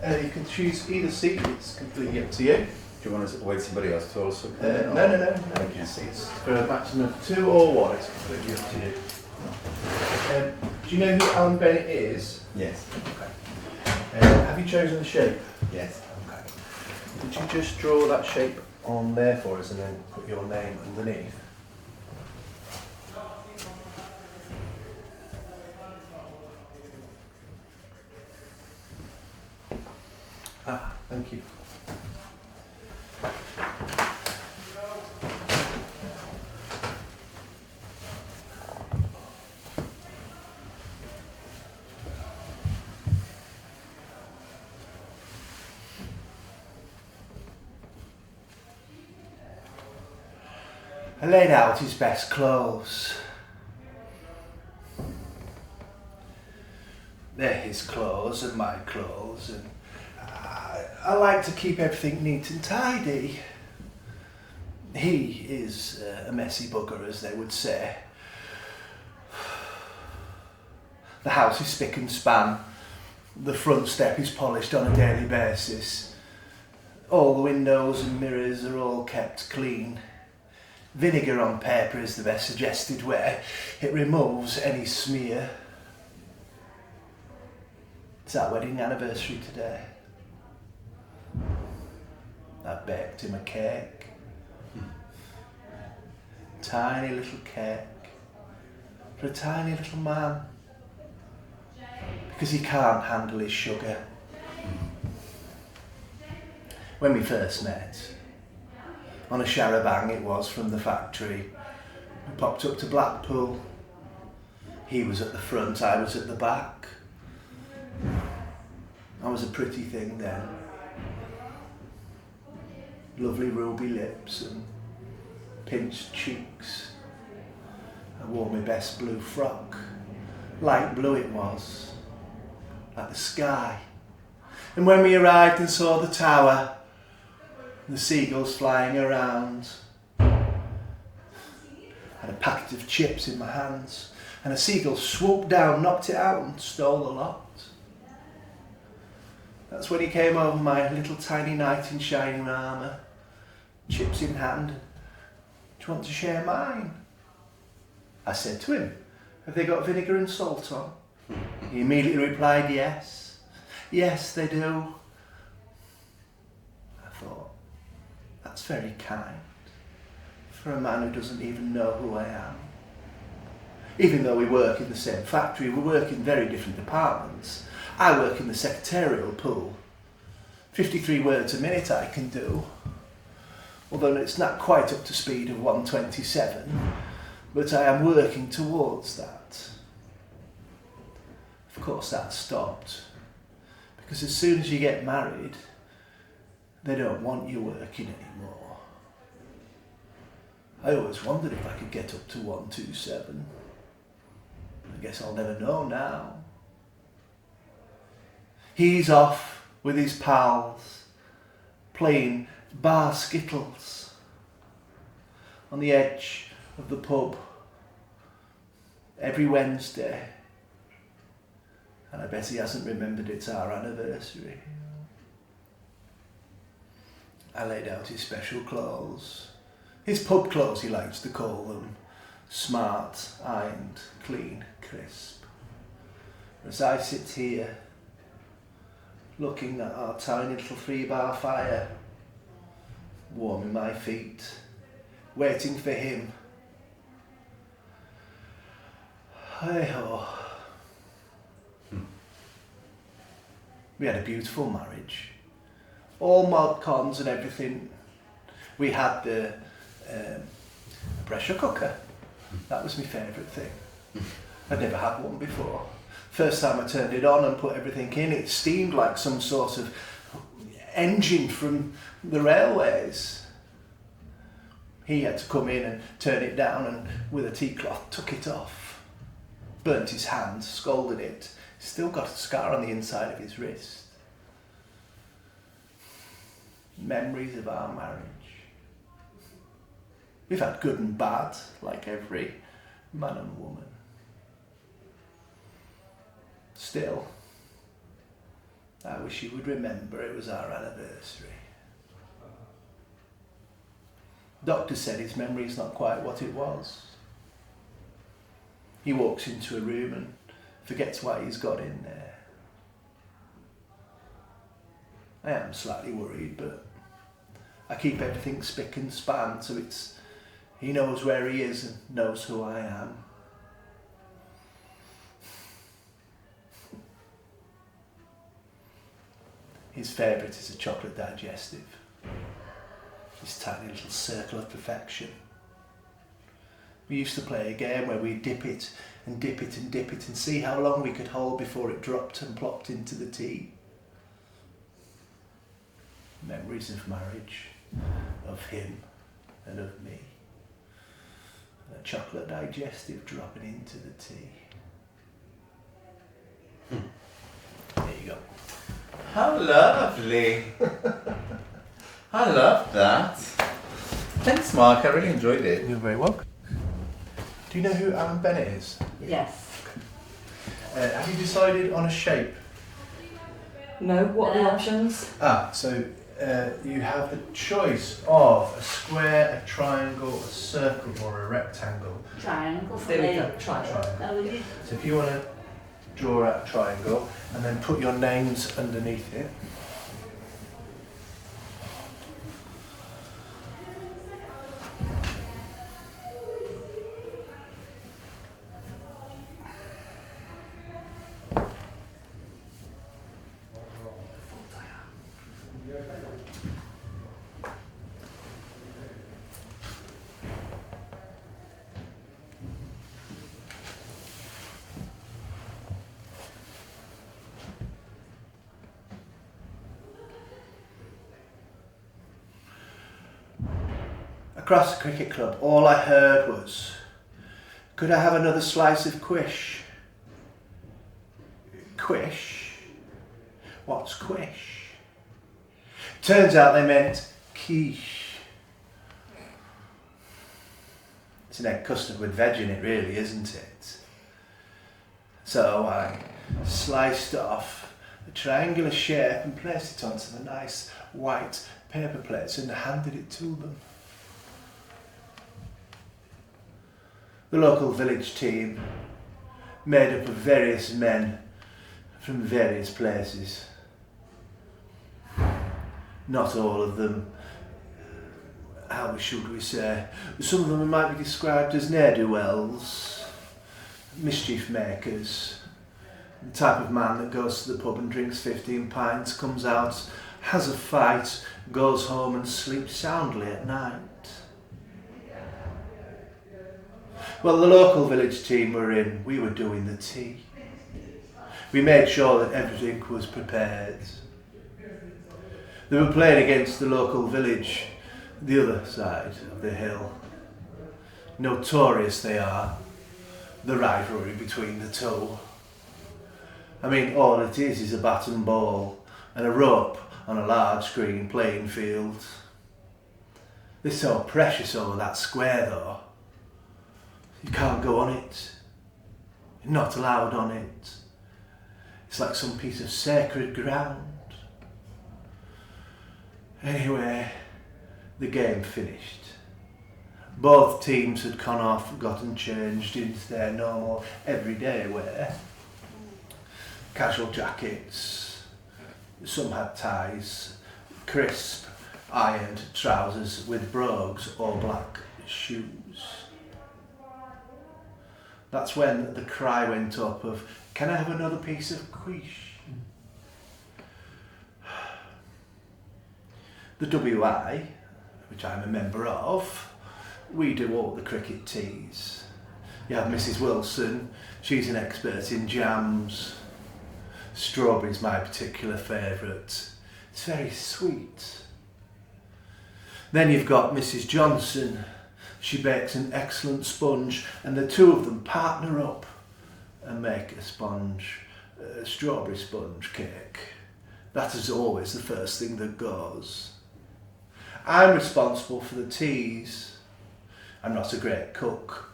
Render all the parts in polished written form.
You can choose either seat, it's completely up to you. Do you want to wait somebody else to also come No, in? no. Seats for a maximum of 2 or 1, it's completely up to you. Do you know who Alan Bennett is? Yes. Okay. Have you chosen the shape? Yes. Okay. Could you just draw that shape on there for us and then put your name underneath? Thank you. I laid out his best clothes. They're his clothes and my clothes, and I like to keep everything neat and tidy. He is a messy bugger, as they would say. The house is spick and span. The front step is polished on a daily basis. All the windows and mirrors are all kept clean. Vinegar on paper is the best suggested way. It removes any smear. It's our wedding anniversary today. I baked him a cake. Tiny little cake. For a tiny little man. Because he can't handle his sugar. When we first met, on a charabanc it was from the factory, we popped up to Blackpool. He was at the front, I was at the back. I was a pretty thing then. Lovely ruby lips and pinched cheeks. I wore my best blue frock. Light blue it was, like the sky. And when we arrived and saw the tower, the seagulls flying around, I had a packet of chips in my hands, and a seagull swooped down, knocked it out and stole the lot. That's when he came over my little tiny knight in shining armour, chips in hand. Do you want to share mine? I said to him, have they got vinegar and salt on? He immediately replied, yes. Yes, they do. I thought, that's very kind for a man who doesn't even know who I am. Even though we work in the same factory, we work in very different departments. I work in the secretarial pool. 53 words a minute I can do, although it's not quite up to speed of 127, but I am working towards that. Of course that stopped, because as soon as you get married, they don't want you working anymore. I always wondered if I could get up to 127. I guess I'll never know now. He's off with his pals, playing bar skittles on the edge of the pub every Wednesday. And I bet he hasn't remembered it's our anniversary. I laid out his special clothes, his pub clothes he likes to call them, smart, ironed, clean, crisp. As I sit here, looking at our tiny little 3-bar fire, warming my feet, waiting for him. Hey-ho. We had a beautiful marriage. All mod cons and everything. We had the pressure cooker. That was my favourite thing. I'd never had one before. First time I turned it on and put everything in, it steamed like some sort of engine from the railways. He had to come in and turn it down and with a tea cloth took it off. Burnt his hand, scalded it. Still got a scar on the inside of his wrist. Memories of our marriage. We've had good and bad, like every man and woman. Still, I wish he would remember it was our anniversary. Doctor said his memory's not quite what it was. He walks into a room and forgets why he's got in there. I am slightly worried, but I keep everything spick and span, so he knows where he is and knows who I am. His favourite is a chocolate digestive. This tiny little circle of perfection. We used to play a game where we dip it and dip it and dip it and see how long we could hold before it dropped and plopped into the tea. Memories of marriage, of him and of me. And a chocolate digestive dropping into the tea. There you go. How lovely. I love that. Thanks, Mark. I really enjoyed it. You're very welcome. Do you know who Alan Bennett is? Yes. Have you decided on a shape? No, what are the options? So you have the choice of a square, a triangle, a circle or a rectangle. Triangle. There we go, triangle. Triangle. So if you want to draw out a triangle and then put your names underneath it. Across the cricket club, all I heard was, "Could I have another slice of quiche?" Quiche? What's quiche? Turns out they meant quiche. It's an egg custard with veg in it, really, isn't it? So I sliced off a triangular shape and placed it onto the nice white paper plates and handed it to them. The local village team, made up of various men from various places. Not all of them, how should we say, some of them might be described as ne'er-do-wells, mischief makers, the type of man that goes to the pub and drinks 15 pints, comes out, has a fight, goes home and sleeps soundly at night. Well, the local village team were in, we were doing the tea. We made sure that everything was prepared. They were playing against the local village, the other side of the hill. Notorious they are, the rivalry between the two. I mean, all it is a bat and ball and a rope on a large green playing field. They're so precious over that square though. You can't go on it. You're not allowed on it. It's like some piece of sacred ground. Anyway, the game finished. Both teams had gone off, gotten changed into their normal everyday wear. Casual jackets, some had ties, crisp ironed trousers with brogues or black shoes. That's when the cry went up of, "Can I have another piece of quiche?" The WI, which I'm a member of, we do all the cricket teas. You have Mrs. Wilson, she's an expert in jams. Strawberry's my particular favourite. It's very sweet. Then you've got Mrs. Johnson. She bakes an excellent sponge and the two of them partner up and make a strawberry sponge cake. That is always the first thing that goes. I'm responsible for the teas. I'm not a great cook.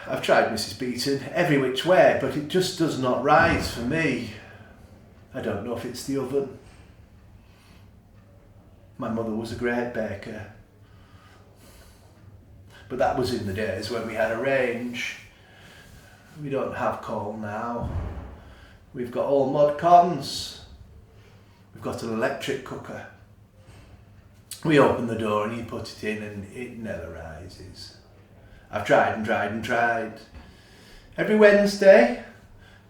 I've tried Mrs. Beaton every which way, but it just does not rise for me. I don't know if it's the oven. My mother was a great baker. But that was in the days when we had a range. We don't have coal now. We've got all mod cons. We've got an electric cooker. We open the door and you put it in and it never rises. I've tried and tried and tried. Every Wednesday,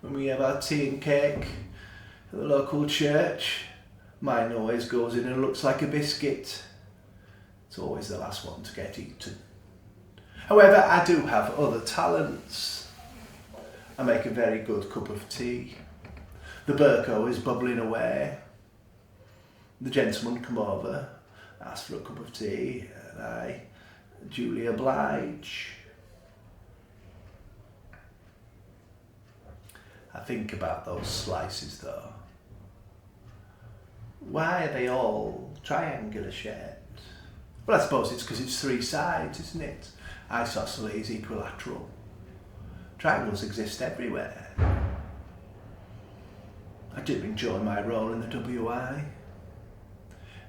when we have our tea and cake at the local church, mine always goes in and looks like a biscuit. It's always the last one to get eaten. However, I do have other talents. I make a very good cup of tea. The Burko is bubbling away. The gentleman come over, ask for a cup of tea, and I duly oblige. I think about those slices though. Why are they all triangular shaped? Well, I suppose it's because it's three sides, isn't it? Isosceles equilateral. Triangles exist everywhere. I do enjoy my role in the WI.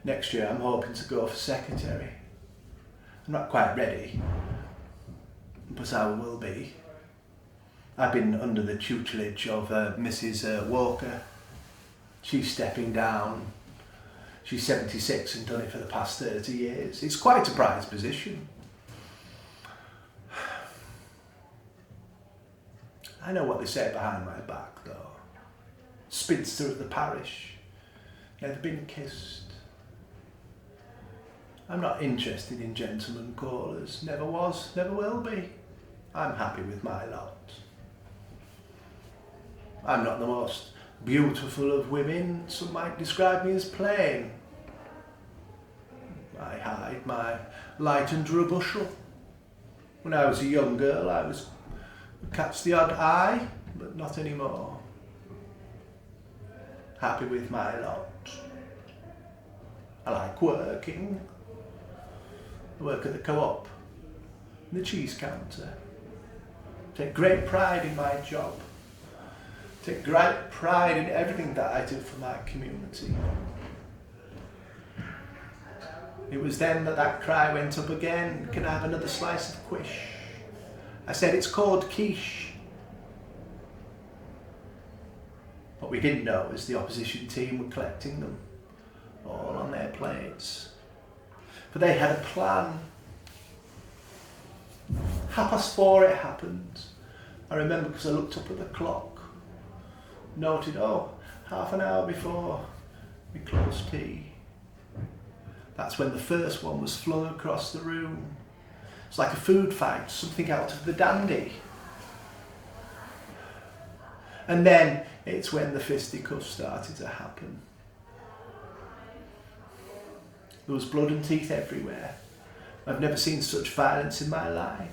Next year I'm hoping to go for secretary. I'm not quite ready, but I will be. I've been under the tutelage of Mrs. Walker. She's stepping down. She's 76 and done it for the past 30 years. It's quite a prized position. I know what they say behind my back though. Spinster of the parish. Never been kissed. I'm not interested in gentlemen callers. Never was, never will be. I'm happy with my lot. I'm not the most beautiful of women. Some might describe me as plain. I hide my light under a bushel. When I was a young girl, I would catch the odd eye, but not anymore. Happy with my lot. I like working. I work at the co-op, the cheese counter. Take great pride in my job. Take great pride in everything that I do for my community. It was then that cry went up again. Can I have another slice of quiche? I said it's called quiche. What we didn't know is the opposition team were collecting them all on their plates. But they had a plan. 4:30 it happened. I remember because I looked up at the clock, noted, half an hour before we closed tea. That's when the first one was flung across the room. It's like a food fight, something out of the dandy. And then it's when the fisticuffs started to happen. There was blood and teeth everywhere. I've never seen such violence in my life.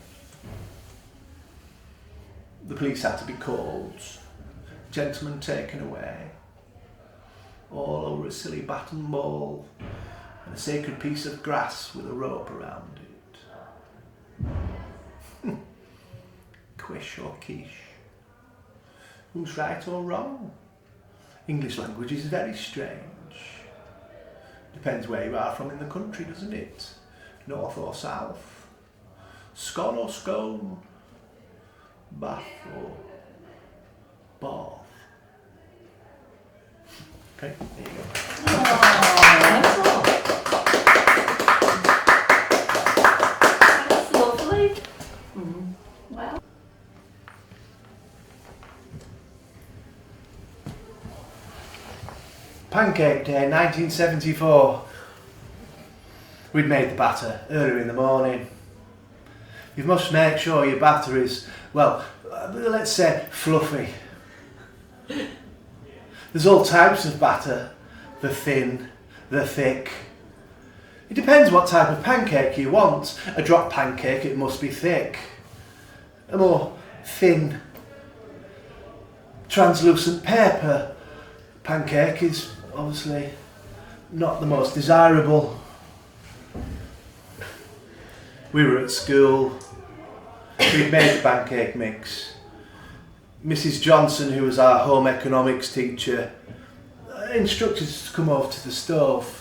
The police had to be called, gentlemen taken away, all over a silly baton ball and a sacred piece of grass with a rope around it. Quiche or quiche? Who's right or wrong? English language is very strange. Depends where you are from in the country, doesn't it? North or south? Scone or scone? Bath or bath? Okay, there you go. That's lovely. Well. Pancake Day, 1974. We'd made the batter earlier in the morning. You must make sure your batter is, let's say fluffy. There's all types of batter, the thin, the thick. It depends what type of pancake you want. A drop pancake, it must be thick. A more thin, translucent paper pancake is obviously not the most desirable. We were at school. We'd made the pancake mix. Mrs. Johnson, who was our home economics teacher, instructed us to come over to the stove.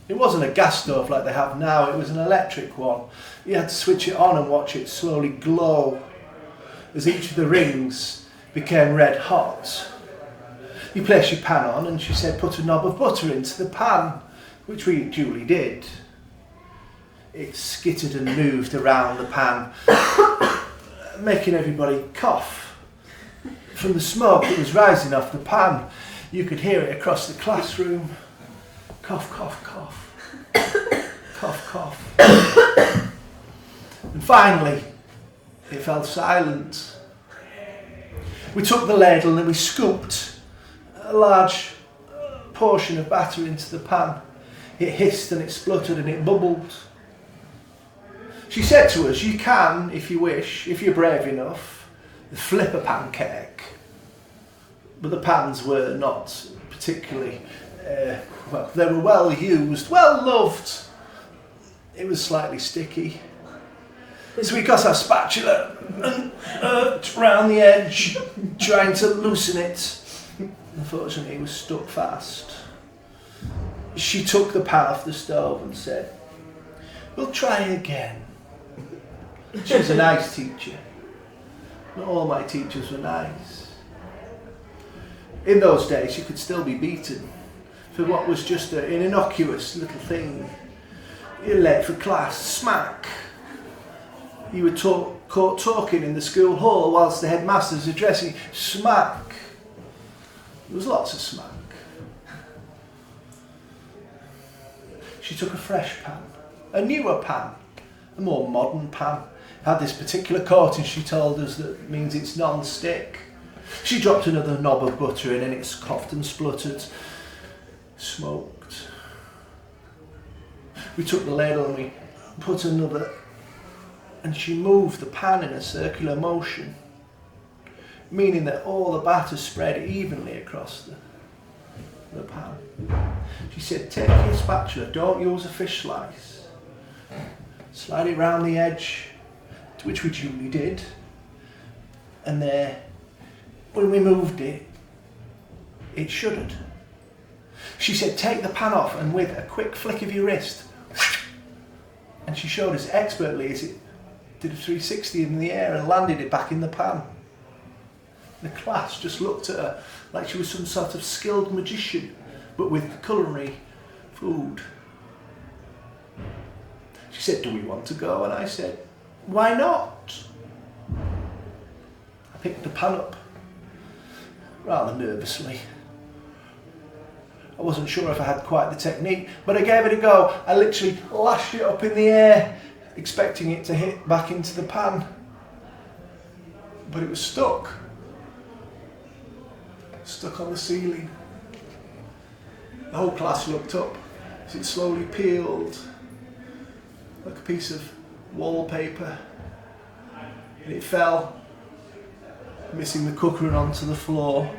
It wasn't a gas stove like they have now, it was an electric one. You had to switch it on and watch it slowly glow as each of the rings became red hot. You place your pan on and she said put a knob of butter into the pan, which we duly did. It skittered and moved around the pan, making everybody cough. From the smoke that was rising off the pan, you could hear it across the classroom. Cough, cough, cough. Cough, cough. And finally, it fell silent. We took the ladle and we scooped a large portion of batter into the pan. It hissed and it spluttered and it bubbled. She said to us, you can, if you wish, if you're brave enough, flip a pancake. But the pans were not particularly, well, they were well used, well loved. It was slightly sticky. So we got our spatula and round the edge, trying to loosen it. Unfortunately, it was stuck fast. She took the pan off the stove and said, we'll try again. She was a nice teacher. Not all my teachers were nice. In those days, you could still be beaten for what was just an innocuous little thing. You're late for class, smack. You were caught talking in the school hall whilst the headmaster's addressing, smack. There was lots of smack. She took a fresh pan, a newer pan, a more modern pan. It had this particular coating, she told us, that means it's non-stick. She dropped another knob of butter in and it coughed and spluttered, smoked. We took the ladle and we put another, and she moved the pan in a circular motion, meaning that all the batter spread evenly across the pan. She said, take your spatula, don't use a fish slice. Slide it round the edge, to which we duly did. And there, when we moved it, it shuddered. She said, take the pan off and with a quick flick of your wrist, and she showed us expertly as it did a 360 in the air and landed it back in the pan. The class just looked at her like she was some sort of skilled magician, but with culinary food. She said, do we want to go? And I said, why not? I picked the pan up rather nervously. I wasn't sure if I had quite the technique, but I gave it a go. I literally lashed it up in the air, expecting it to hit back into the pan. But it was stuck on the ceiling. The whole class looked up as it slowly peeled like a piece of wallpaper, and it fell, missing the cooker and onto the floor.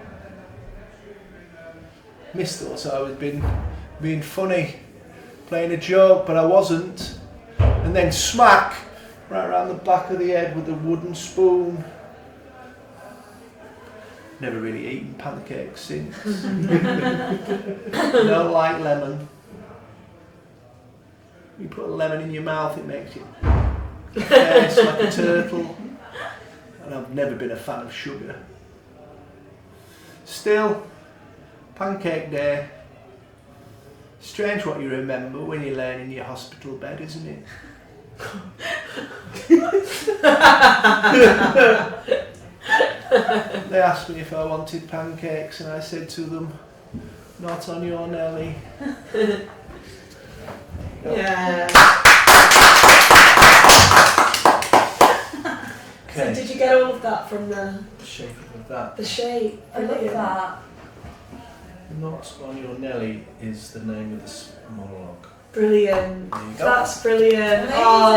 Miss thought I was being funny, playing a joke, but I wasn't. And then smack, right around the back of the head with a wooden spoon. Never really eaten pancakes since. Don't like lemon. You put a lemon in your mouth, it makes you face like a turtle. And I've never been a fan of sugar. Still, pancake day. Strange what you remember when you're laying in your hospital bed, isn't it? They asked me if I wanted pancakes and I said to them, not on your Nelly. Yeah. Okay. So did you get all of that from the Shape of that. the shape? I love that. Not on your Nelly is the name of this monologue. Brilliant. There you go. That's brilliant. Amazing. Oh.